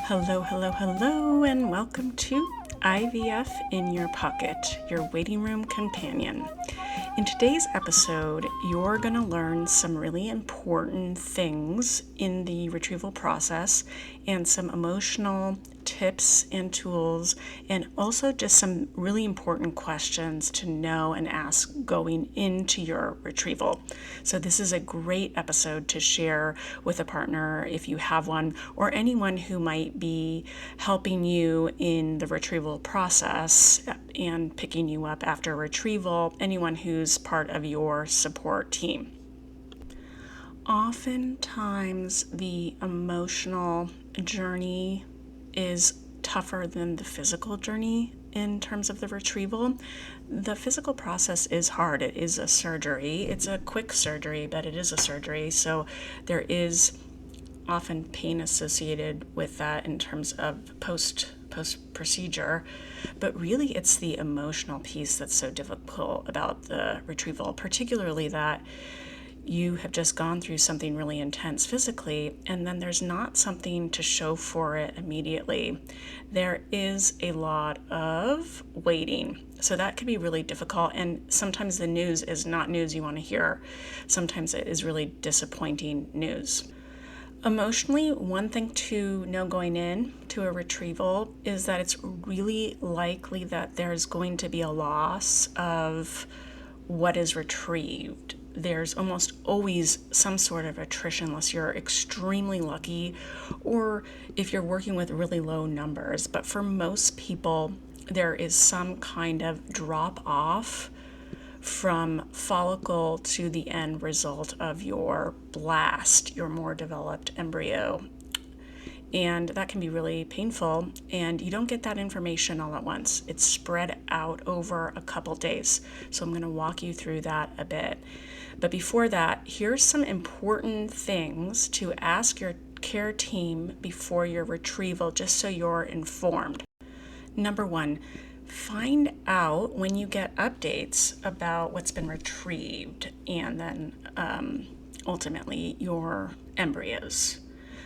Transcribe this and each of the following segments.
Hello, hello, hello, and welcome to IVF in Your Pocket, your waiting room companion. In today's episode, you're going to learn some really important things in the retrieval process and some emotional tips and tools, and also just some really important questions to know and ask going into your retrieval. So this is a great episode to share with a partner if you have one, or anyone who might be helping you in the retrieval process and picking you up after retrieval, anyone who's part of your support team. Oftentimes, the emotional journey is tougher than the physical journey in terms of the retrieval. The physical process is hard. It is a surgery. It's a quick surgery, but it is a surgery. So there is often pain associated with that in terms of post procedure, but really it's the emotional piece that's so difficult about the retrieval, particularly that you have just gone through something really intense physically, and then there's not something to show for it immediately. There is a lot of waiting. So that can be really difficult, and sometimes the news is not news you want to hear. Sometimes it is really disappointing news. Emotionally, one thing to know going in to a retrieval is that it's really likely that there's going to be a loss of what is retrieved. There's almost always some sort of attrition unless you're extremely lucky or if you're working with really low numbers. But for most people, there is some kind of drop off from follicle to the end result of your blast, your more developed embryo. And that can be really painful, and you don't get that information all at once. It's spread out over a couple days. So I'm going to walk you through that a bit. But before that, here's some important things to ask your care team before your retrieval, just so you're informed. Number one, find out when you get updates about what's been retrieved and then ultimately your embryos.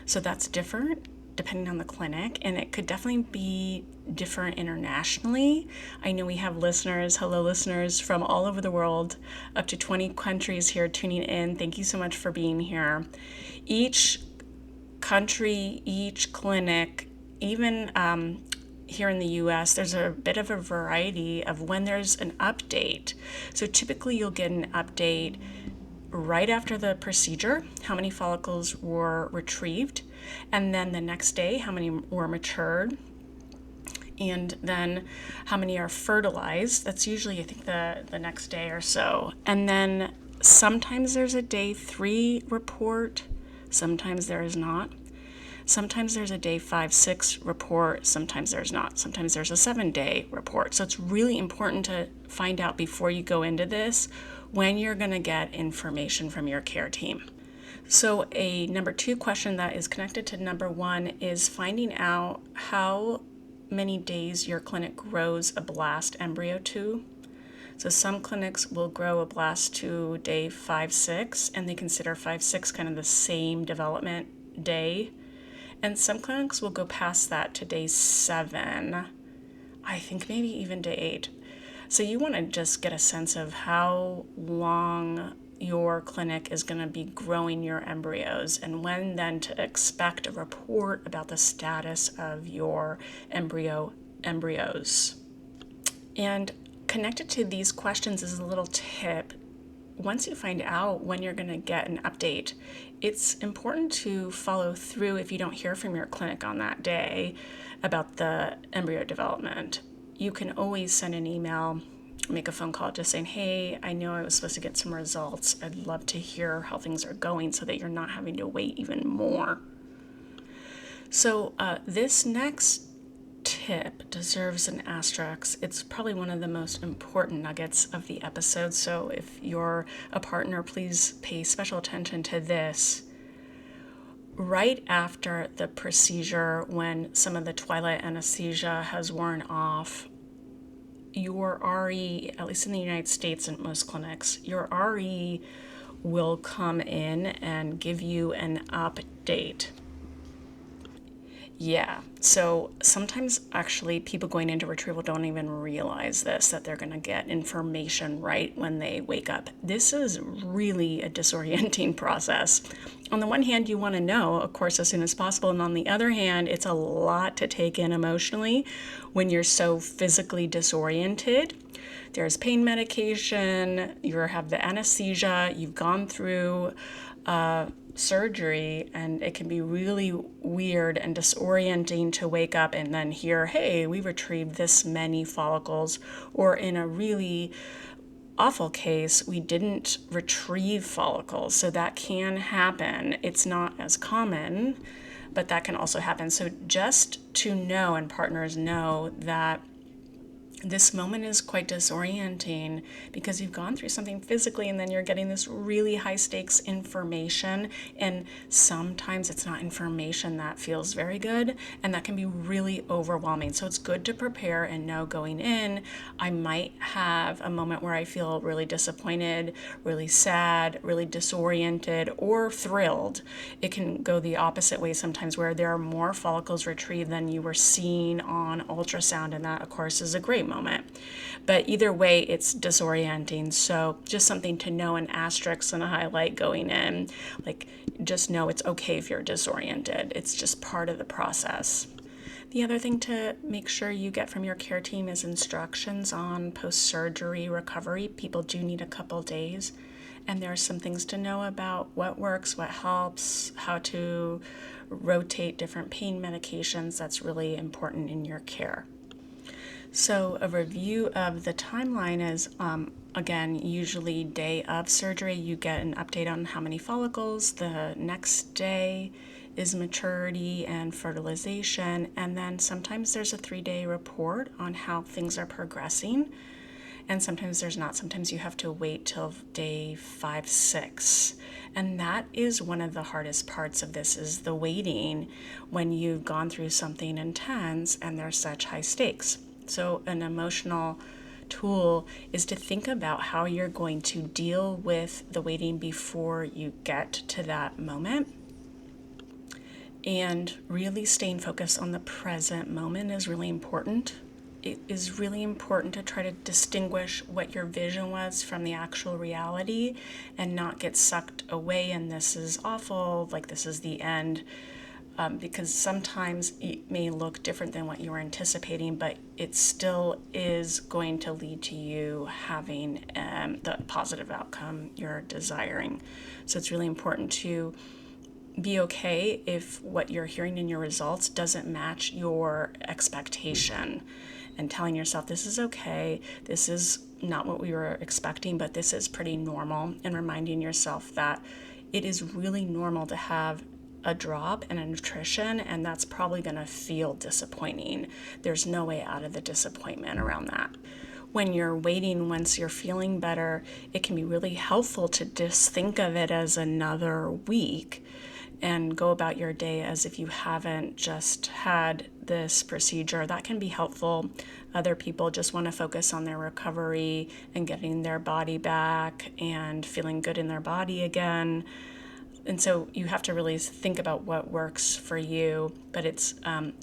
So that's different depending on the clinic, and it could definitely be different internationally. I know we have hello listeners from all over the world, up to 20 countries here tuning in. Thank you so much for being here. Each country, each clinic, even here in the US, there's a bit of a variety of when there's an update. So typically you'll get an update right after the procedure, how many follicles were retrieved, and then the next day, how many were matured, and then how many are fertilized. That's usually, I think, the next day or so. And then sometimes there's a day 3 report, sometimes there is not. Sometimes there's a day 5, 6 report, sometimes there's not. Sometimes there's a 7-day report. So it's really important to find out before you go into this when you're going to get information from your care team. So a number 2 question that is connected to number 1 is finding out how many days your clinic grows a blast embryo to. So some clinics will grow a blast to day 5, 6, and they consider 5, 6 kind of the same development day. And some clinics will go past that to day 7, I think maybe even day 8. So you want to just get a sense of how long your clinic is going to be growing your embryos, and when then to expect a report about the status of your embryos. And connected to these questions is a little tip. Once you find out when you're going to get an update, it's important to follow through if you don't hear from your clinic on that day about the embryo development. You can always send an email, make a phone call just saying, hey, I know I was supposed to get some results. I'd love to hear how things are going so that you're not having to wait even more. So this next tip deserves an asterisk. It's probably one of the most important nuggets of the episode. So if you're a partner, please pay special attention to this. Right after the procedure, when some of the twilight anesthesia has worn off, your RE, at least in the United States and most clinics, your RE will come in and give you an update. Yeah. So sometimes actually people going into retrieval don't even realize this, that they're going to get information right when they wake up. This is really a disorienting process. On the one hand, you want to know, of course, as soon as possible. And on the other hand, it's a lot to take in emotionally when you're so physically disoriented. There's pain medication, you have the anesthesia, you've gone through surgery, and it can be really weird and disorienting to wake up and then hear, hey, we retrieved this many follicles, or in a really awful case, we didn't retrieve follicles. So that can happen. It's not as common, but that can also happen. So just to know, and partners know, that this moment is quite disorienting because you've gone through something physically and then you're getting this really high stakes information, and sometimes it's not information that feels very good, and that can be really overwhelming. So it's good to prepare and know going in, I might have a moment where I feel really disappointed, really sad, really disoriented, or thrilled. It can go the opposite way sometimes, where there are more follicles retrieved than you were seeing on ultrasound, and that of course is a great moment. But either way, it's disorienting. So just something to know, an asterisk and a highlight going in. Like, just know it's okay if you're disoriented. It's just part of the process. The other thing to make sure you get from your care team is instructions on post-surgery recovery. People do need a couple days, and there are some things to know about what works, what helps, how to rotate different pain medications. That's really important in your care. So a review of the timeline is, again, usually day of surgery, you get an update on how many follicles. The next day is maturity and fertilization. And then sometimes there's a 3-day report on how things are progressing. And sometimes there's not. Sometimes you have to wait till day 5, 6. And that is one of the hardest parts of this, is the waiting when you've gone through something intense and there's such high stakes. So an emotional tool is to think about how you're going to deal with the waiting before you get to that moment. And really staying focused on the present moment is really important. It is really important to try to distinguish what your vision was from the actual reality and not get sucked away and this is awful, like this is the end. Because sometimes it may look different than what you were anticipating, but it still is going to lead to you having the positive outcome you're desiring. So it's really important to be okay if what you're hearing in your results doesn't match your expectation, and telling yourself this is okay, this is not what we were expecting, but this is pretty normal, and reminding yourself that it is really normal to have a drop in a nutrition, and that's probably going to feel disappointing. There's no way out of the disappointment around that. When you're waiting, once you're feeling better, it can be really helpful to just think of it as another week and go about your day as if you haven't just had this procedure. That can be helpful. Other people just want to focus on their recovery and getting their body back and feeling good in their body again. And so you have to really think about what works for you, but it's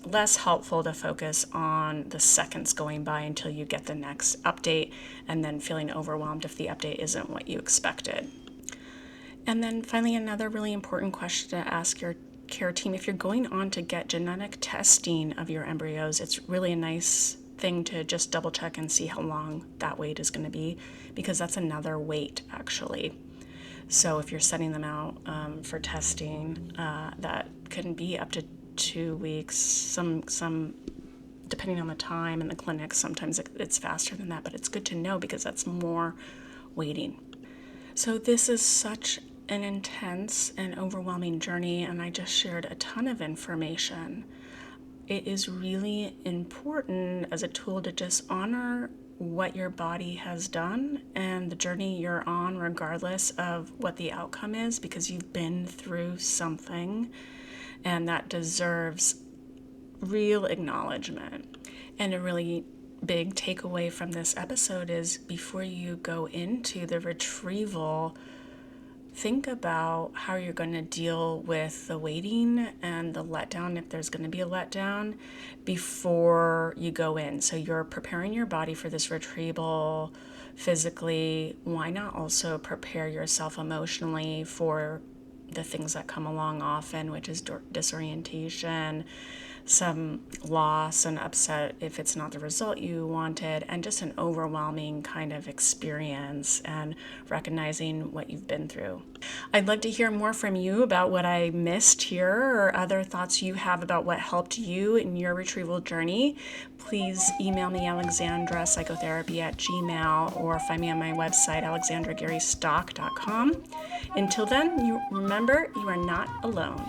less helpful to focus on the seconds going by until you get the next update and then feeling overwhelmed if the update isn't what you expected. And then finally, another really important question to ask your care team: if you're going on to get genetic testing of your embryos, it's really a nice thing to just double check and see how long that wait is going to be, because that's another wait actually. So if you're sending them out for testing, that can be up to 2 weeks. Some depending on the time and the clinic, sometimes it's faster than that, but it's good to know because that's more waiting. So this is such an intense and overwhelming journey, and I just shared a ton of information. It is really important as a tool to just honor what your body has done and the journey you're on, regardless of what the outcome is, because you've been through something, and that deserves real acknowledgement. And a really big takeaway from this episode is, before you go into the retrieval think about how you're going to deal with the waiting and the letdown, if there's going to be a letdown, before you go in. So you're preparing your body for this retrieval physically. Why not also prepare yourself emotionally for the things that come along often, which is disorientation, some loss and upset if it's not the result you wanted, and just an overwhelming kind of experience, and recognizing what you've been through. I'd love to hear more from you about what I missed here, or other thoughts you have about what helped you in your retrieval journey. Please email me, alexandrapsychotherapy@gmail.com, or find me on my website, alexandragarystock.com. Until then, you remember, you are not alone.